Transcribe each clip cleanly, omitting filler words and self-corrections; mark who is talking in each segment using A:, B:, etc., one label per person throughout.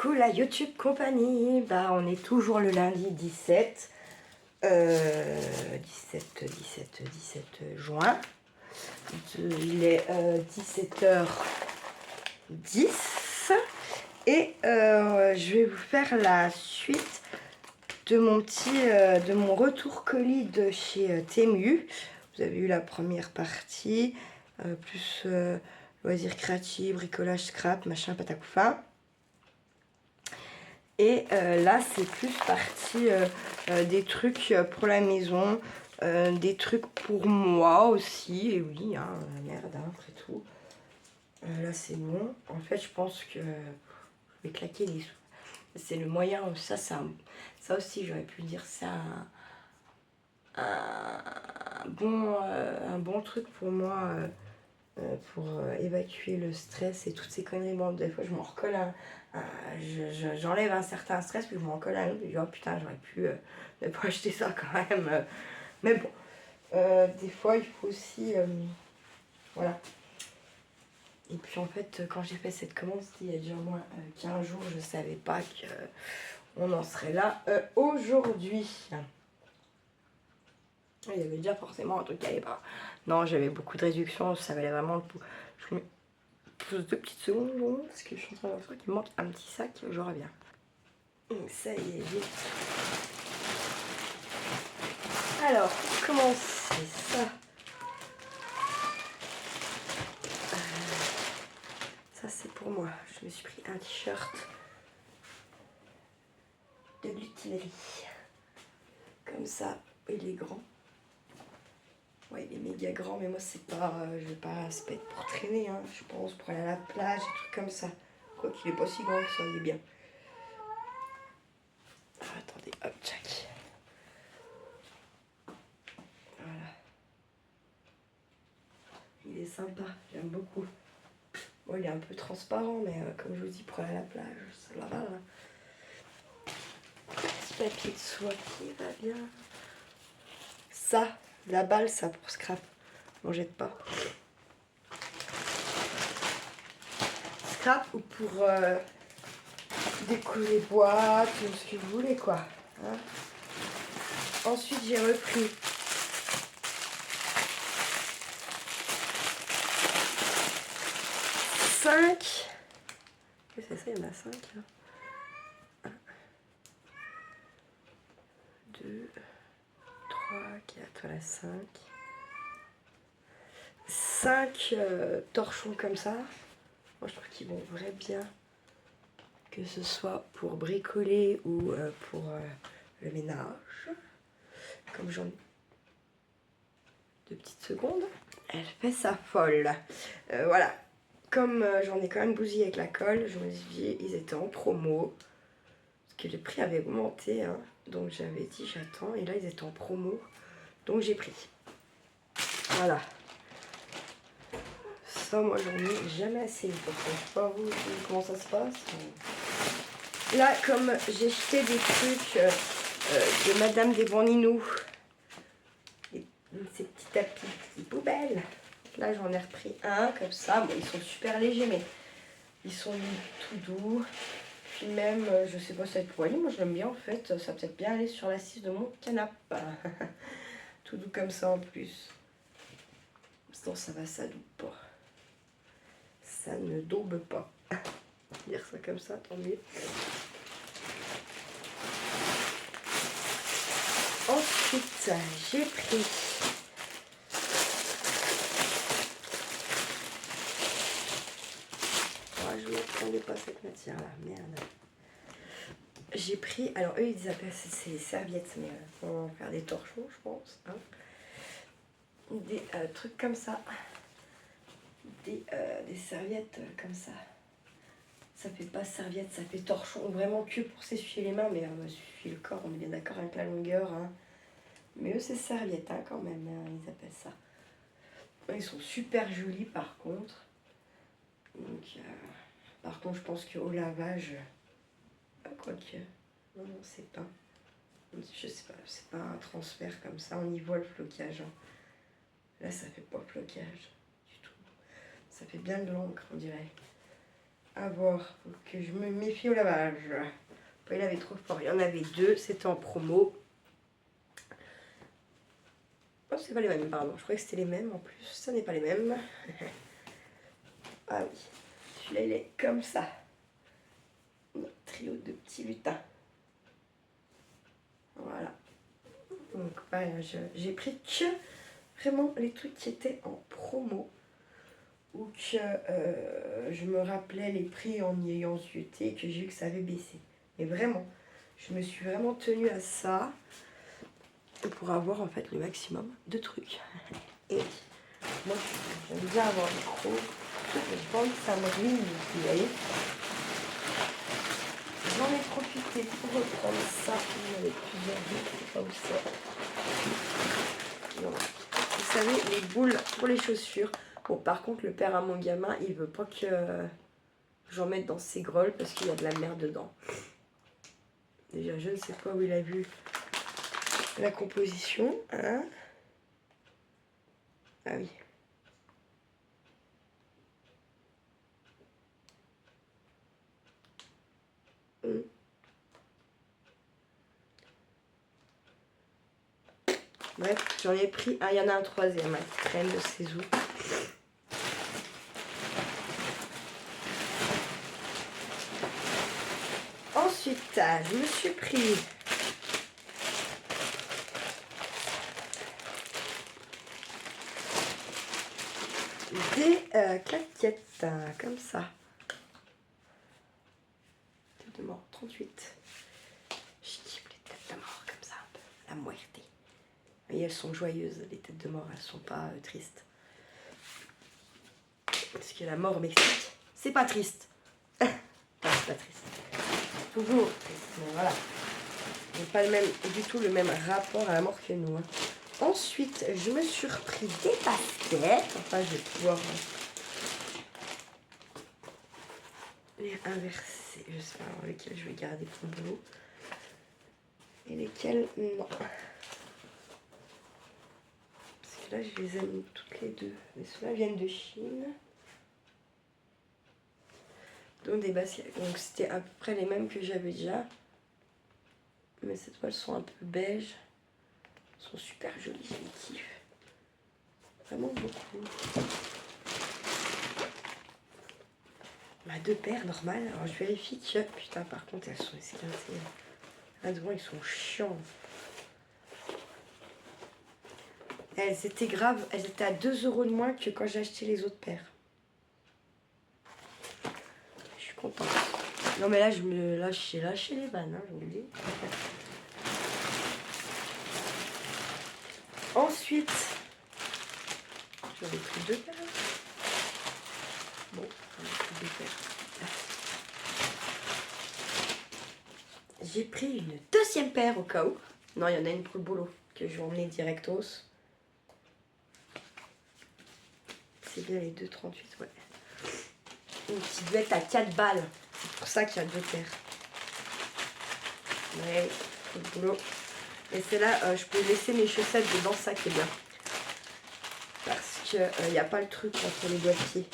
A: Coucou la YouTube compagnie, bah on est toujours le lundi 17 juin. Il est 17h10 et je vais vous faire la suite de mon retour colis de chez Temu. Vous avez eu la première partie, plus loisirs créatifs, bricolage, scrap, machin, patacoufa. Et là, c'est plus partie des trucs pour la maison, des trucs pour moi aussi. Et oui, hein, merde, hein, après tout. Là, c'est bon. En fait, je pense que je vais claquer des sous. C'est le moyen, ça aussi, j'aurais pu dire ça. Un bon truc pour moi, pour évacuer le stress et toutes ces conneries. Bon, des fois, je m'en recolle j'enlève un certain stress, puis je m'en colle un autre, et je dis, oh putain, j'aurais pu ne pas acheter ça quand même. Mais bon, des fois, il faut aussi... voilà. Et puis en fait, quand j'ai fait cette commande, c'était il y a déjà au moins 15 jours, je ne savais pas qu'on en serait là aujourd'hui. Il y avait déjà forcément un truc qui allait pas. Non, j'avais beaucoup de réductions, ça valait vraiment le coup. Je mets 2 petites secondes, parce que je suis en train de voir qu'il me manque un petit sac, je reviens. Ça y est, vite. Alors, pour commencer, ça c'est pour moi. Je me suis pris un t-shirt de Glutinerie. Comme ça, il est grand. Ouais, il est méga grand, mais moi c'est pas, je vais pas se mettre pour traîner, hein. Je pense pour aller à la plage, des trucs comme ça. Quoi qu'il est pas si grand que ça, il est bien. Ah, attendez, hop, tchac. Voilà. Il est sympa, j'aime beaucoup. Bon, il est un peu transparent, mais comme je vous dis, pour aller à la plage, ça va là. Petit papier de soie qui va bien. Ça, la balle, ça pour scrap. N'en jette pas. Scrap ou pour décoller boîte, ou ce que vous voulez, quoi. Hein. Ensuite, j'ai repris cinq. C'est ça, il y en a 5 là. 1, 2, 3, 4, voilà 5. 5 torchons comme ça. Moi je trouve qu'ils vont vraiment bien. Que ce soit pour bricoler ou pour le ménage. Comme j'en ai 2 petites secondes. Elle fait sa folle. Voilà. Comme j'en ai quand même bousillé avec la colle, je me suis dit, ils étaient en promo. Parce que le prix avait augmenté. Hein, donc j'avais dit, j'attends. Et là, ils étaient en promo. Donc j'ai pris. Voilà. Ça, moi, j'en ai jamais assez. Je sais pas vous comment ça se passe. Là, comme j'ai jeté des trucs de Madame des Bourninous, ces petits tapis, petites poubelles. Là, j'en ai repris un comme ça. Bon, ils sont super légers, mais ils sont tout doux. Puis même, je sais pas si ça va être pour aller. Moi, je l'aime bien en fait. Ça va peut-être bien aller sur l'assise de mon canapé. Tout doux comme ça en plus. Sinon, ça va, ça doube pas. Ça ne daube pas. Dire ça comme ça, tant mieux. Ensuite, j'ai pris je ne m'attendais pas à cette matière là, merde. J'ai pris, alors eux ils appellent ces serviettes, mais on va faire des torchons je pense. Hein. Des trucs comme ça. Des serviettes comme ça. Ça fait pas serviette, ça fait torchon. Vraiment que pour s'essuyer les mains, mais s'essuyer le corps, on est bien d'accord avec la longueur. Hein. Mais eux c'est serviettes hein, quand même, hein, ils appellent ça. Ils sont super jolis par contre. Donc, par contre, je pense qu'au lavage, quoique, non, c'est pas. Je sais pas, c'est pas un transfert comme ça, on y voit le flocage. Hein. Là, ça fait pas flocage du tout. Ça fait bien de l'encre, on dirait. avoir. Donc je me méfie au lavage. Pas il avait trop fort. Il y en avait 2, c'était en promo. Oh, c'est pas les mêmes, pardon. Je croyais que c'était les mêmes en plus. Ça n'est pas les mêmes. Ah oui. Celui-là, il est comme ça. Notre trio de petits lutins. Voilà. Donc voilà, j'ai pris que vraiment les trucs qui étaient en promo. Ou que je me rappelais les prix en y ayant jeté et que j'ai vu que ça avait baissé. Mais vraiment, je me suis vraiment tenue à ça pour avoir en fait le maximum de trucs. Et moi, j'aime bien avoir des gros trucs, mais je pense que ça me ruine, vous voyez. J'en ai profité pour reprendre ça. Il y avait plusieurs boules, je sais pas où c'est. Non. Vous savez, les boules pour les chaussures. Bon, par contre, le père à mon gamin, il veut pas que j'en mette dans ses grolles parce qu'il y a de la merde dedans. Déjà, je ne sais pas où il a vu la composition. Hein. Ah oui. Bref, j'en ai pris un. Il y en a un troisième, qui traîne de ses os. Ensuite, je me suis pris des claquettes, comme ça. Tête de mort, 38. Je kiffe les têtes de mort, comme ça, un peu. La muerte. Et elles sont joyeuses, les têtes de mort, elles sont pas tristes. Parce que la mort au Mexique, c'est pas triste. C'est pas triste. Toujours triste, mais voilà. Ils n'ont pas du tout le même rapport à la mort que nous. Hein. Ensuite, je me suis repris des baskets. Enfin, je vais pouvoir les inverser. Je sais pas lesquelles je vais garder pour le boulot. Et lesquelles, non. Parce que là, je les aime toutes les deux. Mais ceux-là viennent de Chine. Donc des baskets. Donc c'était à peu près les mêmes que j'avais déjà. Mais cette fois, elles sont un peu beige. Elles sont super jolies, je les kiffe. Vraiment beaucoup. Bah, 2 paires normales. Alors je vérifie que. Putain, par contre, elles sont esquintées. Là devant, ils sont chiants. Elles étaient graves. Elles étaient à 2 € de moins que quand j'ai acheté les autres paires. Je suis contente. Non, mais là, j'ai lâché les vannes, hein, je vous le dis. Ensuite, j'en ai pris 2 paires. Bon, j'en ai pris 2 paires. J'ai pris une 2e paire au cas où. Non, il y en a une pour le boulot que je vais emmener directos. C'est bien les 2,38, ouais. Une qui doit être à 4 balles. C'est pour ça qu'il y a 2 paires. Ouais, pour le boulot. Et c'est là, je peux laisser mes chaussettes dedans, ça qui est bien. Parce qu'il n'y a pas le truc entre les doigts de pied.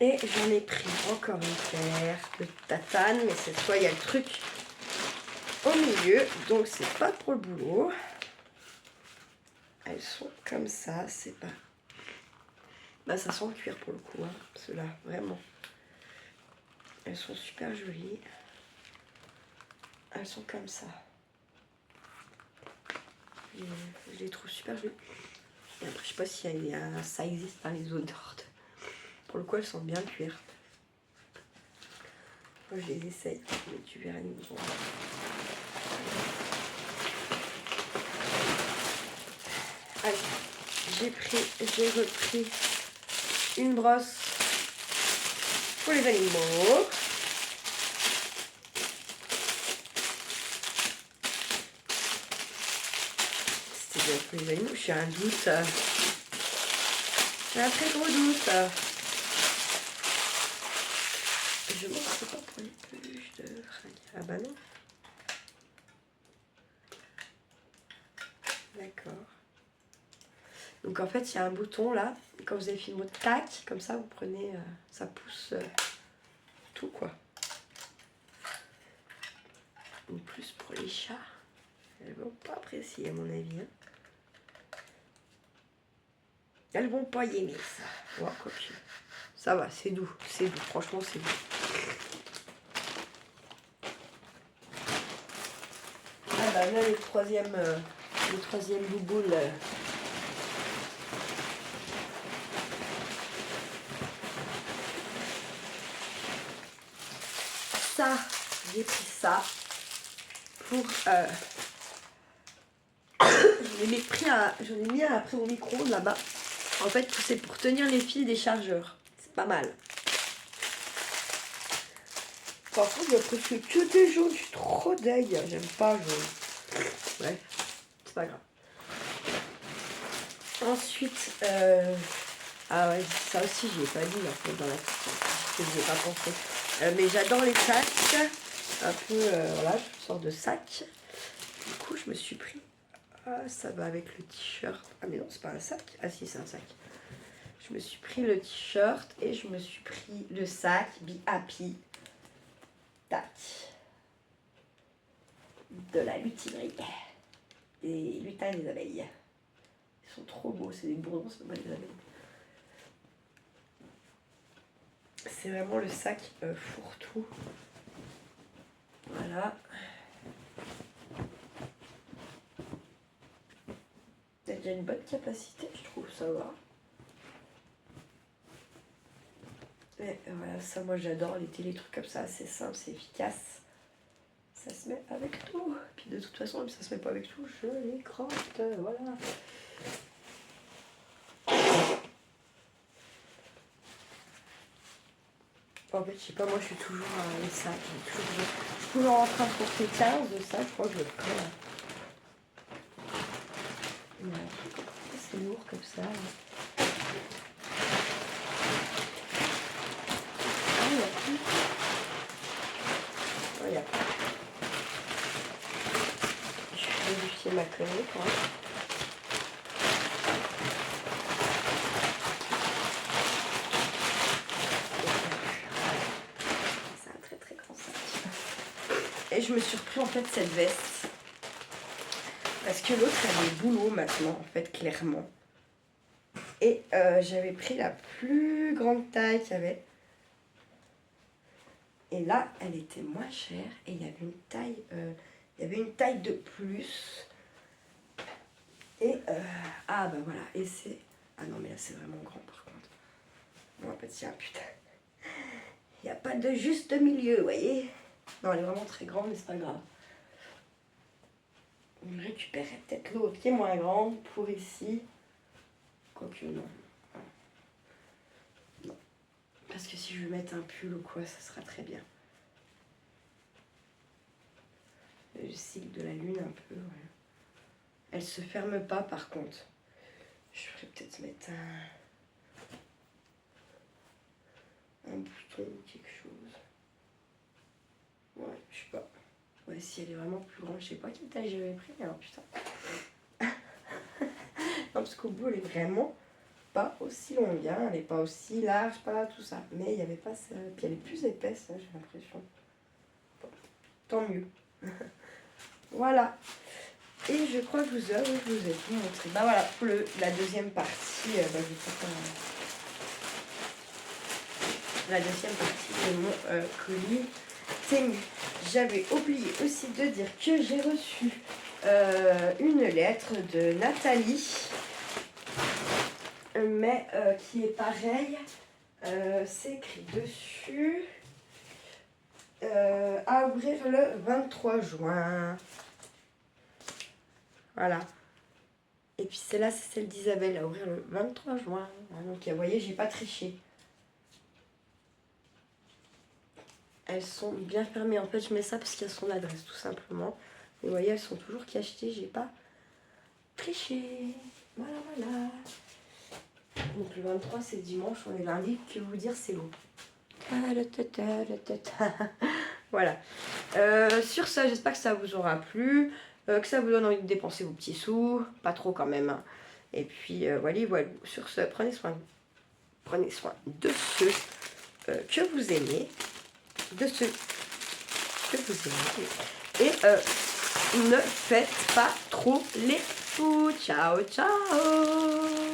A: Et j'en ai pris encore une paire de tatane, mais cette fois il y a le truc au milieu, donc c'est pas pour le boulot. Elles sont comme ça, c'est pas... Bah ça sent le cuir pour le coup, hein, ceux-là, vraiment. Elles sont super jolies. Elles sont comme ça. Et je les trouve super jolies. Et après, je sais pas si ça existe dans les odeurs. Pour le coup, elles sont bien le cuir. Moi, je les essaye, mais tu verras, ils nous ont... Allez, j'ai repris une brosse pour les animaux. C'était bien pour les animaux, j'ai un doute. J'ai un très gros doute. Je ne sais pas pour les peluches de fringues. Ah bah non. D'accord. Donc en fait, il y a un bouton là. quand vous avez fini votre tac, comme ça vous prenez, ça pousse tout quoi. En plus pour les chats, elles vont pas apprécier à mon avis. Hein. Elles vont pas y aimer ça. Ouais, quoi que. Ça va, c'est doux, franchement c'est doux. Ah bah là le troisième bouboule. Ça, j'ai pris ça pour j'en ai mis un après au micro là-bas. En fait, c'est pour tenir les fils des chargeurs. C'est pas mal. Par contre, j'ai presque que des jaunes. Je suis trop deg. J'aime pas jaune. Ouais, c'est pas grave. Ensuite, ah ouais, ça aussi, j'y ai pas dit en fait dans la question. Je n'y ai pas pensé. Mais j'adore les sacs. Un peu, voilà, une sorte de sac. Du coup, je me suis pris. Ah, ça va avec le t-shirt. Ah, mais non, c'est pas un sac. Ah, si, c'est un sac. Je me suis pris le t-shirt et je me suis pris le sac Be Happy. Tac. De la lutinerie. Des lutins et des abeilles. Ils sont trop beaux, c'est des bourdons, c'est pas des abeilles. C'est vraiment le sac fourre-tout. Voilà. Il y a déjà une bonne capacité, je trouve, ça va. Et voilà, ça moi j'adore les trucs comme ça, c'est simple, c'est efficace. Ça se met avec tout. Puis de toute façon, même si ça se met pas avec tout, je les crotte, voilà. En fait, je sais pas, moi je suis toujours les sacs. Je suis toujours en train de porter 15 de ça, je crois que je le ferai. C'est lourd comme ça. Ah, il y a plus. Oh, il y a plus. Je vais vérifier ma connerie quand même. C'est un très très grand sac. Et je me suis repris en fait cette veste. Parce que l'autre elle est boulot maintenant en fait clairement. Et j'avais pris la plus grande taille qu'il y avait. Et là elle était moins chère. Et il y avait une taille de plus. Et ah bah voilà. Et c'est. Ah non mais là c'est vraiment grand par contre. Bon en fait il y a un putain. Il n'y a pas de juste milieu, vous voyez. Non elle est vraiment très grande mais c'est pas grave. On récupérait peut-être l'autre qui est moins grande pour ici. Quoique non. Non. Parce que si je veux mettre un pull ou quoi, ça sera très bien. Le cycle de la lune un peu, ouais. Elle se ferme pas par contre. Je ferais peut-être mettre un bouton ou quelque chose. Ouais, je sais pas. Ouais, si elle est vraiment plus grande, je sais pas quelle taille j'avais pris, alors putain. Non, parce qu'au bout, elle est vraiment pas aussi longue, hein. Elle est pas aussi large, pas tout ça. Mais il n'y avait pas ça. Puis elle est plus épaisse, hein, j'ai l'impression. Bon, tant mieux. Voilà. Et je crois que je vous ai tout montré. Bah voilà, pour la deuxième partie, je vais faire la deuxième partie de mon colis Temu. J'avais oublié aussi de dire que j'ai reçu une lettre de Nathalie, mais qui est pareil. C'est écrit dessus à ouvrir le 23 juin. Voilà. Et puis celle-là, c'est celle d'Isabelle à ouvrir le 23 juin. Donc vous voyez, j'ai pas triché. Elles sont bien fermées. En fait, je mets ça parce qu'il y a son adresse, tout simplement. Et vous voyez, elles sont toujours cachetées. J'ai pas triché. Voilà, voilà. Donc le 23, c'est dimanche. On est lundi. Que vous dire, c'est long. Voilà. Sur ça, j'espère que ça vous aura plu. Que ça vous donne envie de dépenser vos petits sous. Pas trop quand même. Hein. Et puis, voilà, voilà. Sur ce, prenez soin de vous. Prenez soin de ceux que vous aimez, de ceux que vous aimez. Et ne faites pas trop les fous. Ciao, ciao.